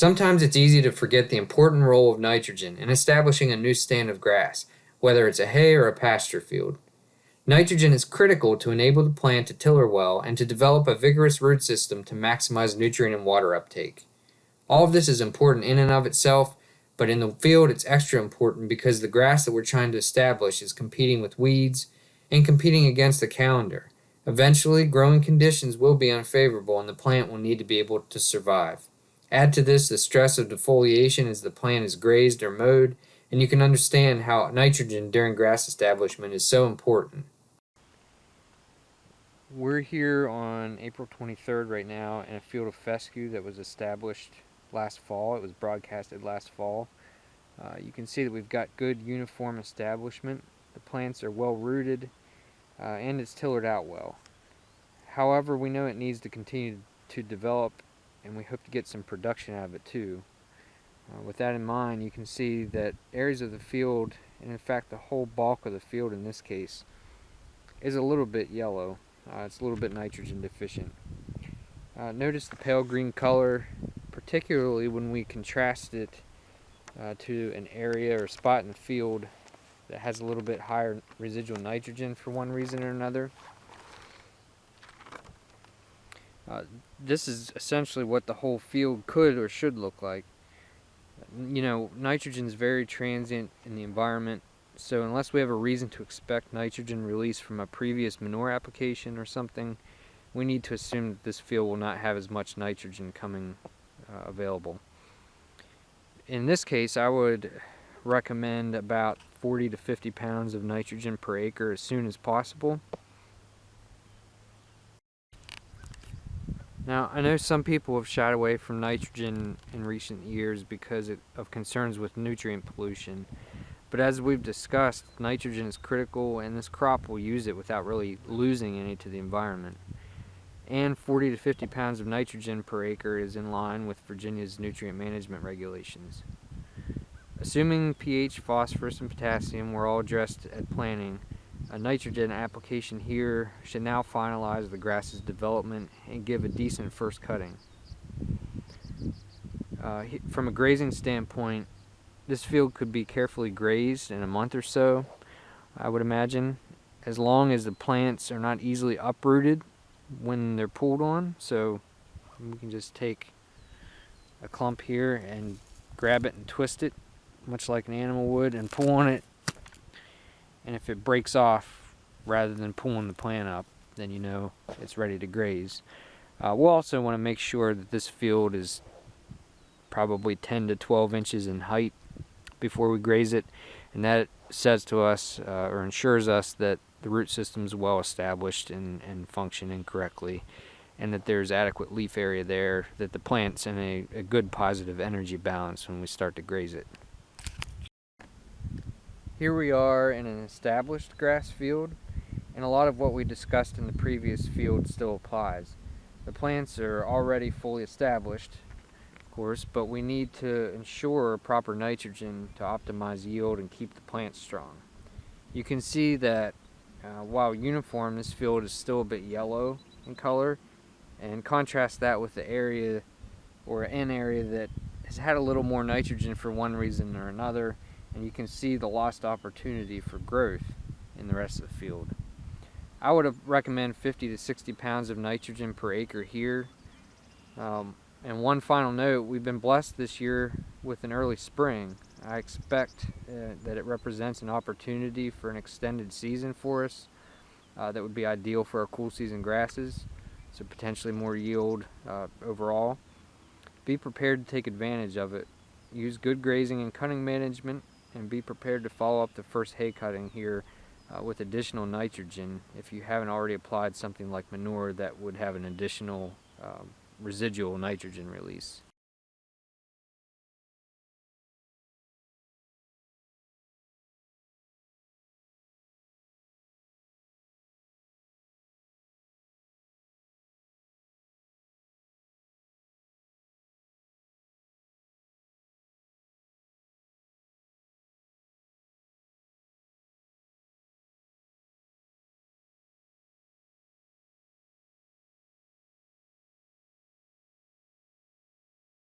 Sometimes it's easy to forget the important role of nitrogen in establishing a new stand of grass, whether it's a hay or a pasture field. Nitrogen is critical to enable the plant to tiller well and to develop a vigorous root system to maximize nutrient and water uptake. All of this is important in and of itself, but in the field it's extra important because the grass that we're trying to establish is competing with weeds and competing against the calendar. Eventually, growing conditions will be unfavorable and the plant will need to be able to survive. Add to this the stress of defoliation as the plant is grazed or mowed, and you can understand how nitrogen during grass establishment is so important. We're here on April 23rd right now in a field of fescue that was established last fall. It was broadcasted last fall. You can see that we've got good uniform establishment. The plants are well rooted and it's tillered out well. However, we know it needs to continue to develop and we hope to get some production out of it too. With that in mind, you can see that areas of the field, and in fact the whole bulk of the field in this case, is a little bit yellow. It's a little bit nitrogen deficient. Notice the pale green color, particularly when we contrast it to an area or spot in the field that has a little bit higher residual nitrogen for one reason or another. This is essentially what the whole field could or should look like. You know, nitrogen is very transient in the environment, so unless we have a reason to expect nitrogen release from a previous manure application or something, we need to assume that this field will not have as much nitrogen coming available. In this case, I would recommend about 40 to 50 pounds of nitrogen per acre as soon as possible. Now, I know some people have shied away from nitrogen in recent years because of concerns with nutrient pollution, but as we've discussed, nitrogen is critical and this crop will use it without really losing any to the environment. And 40 to 50 pounds of nitrogen per acre is in line with Virginia's nutrient management regulations. Assuming pH, phosphorus, and potassium were all addressed at planting, a nitrogen application here should now finalize the grass's development and give a decent first cutting. From a grazing standpoint, this field could be carefully grazed in a month or so, I would imagine, as long as the plants are not easily uprooted when they're pulled on. So we can just take a clump here and grab it and twist it, much like an animal would, and pull on it. And if it breaks off rather than pulling the plant up, then you know it's ready to graze. We'll also want to make sure that this field is probably 10 to 12 inches in height before we graze it, and that says to us or ensures us that the root system is well established and functioning correctly, and that there's adequate leaf area there, that the plant's in a good positive energy balance when we start to graze it. Here we are in an established grass field, and a lot of what we discussed in the previous field still applies. The plants are already fully established, of course, but we need to ensure proper nitrogen to optimize yield and keep the plants strong. You can see that while uniform, this field is still a bit yellow in color, and contrast that with the area or an area that has had a little more nitrogen for one reason or another, and you can see the lost opportunity for growth in the rest of the field. I would recommend 50 to 60 pounds of nitrogen per acre here. And one final note, we've been blessed this year with an early spring. I expect that it represents an opportunity for an extended season for us that would be ideal for our cool season grasses, so potentially more yield overall. Be prepared to take advantage of it. Use good grazing and cutting management, and be prepared to follow up the first hay cutting here with additional nitrogen if you haven't already applied something like manure that would have an additional residual nitrogen release.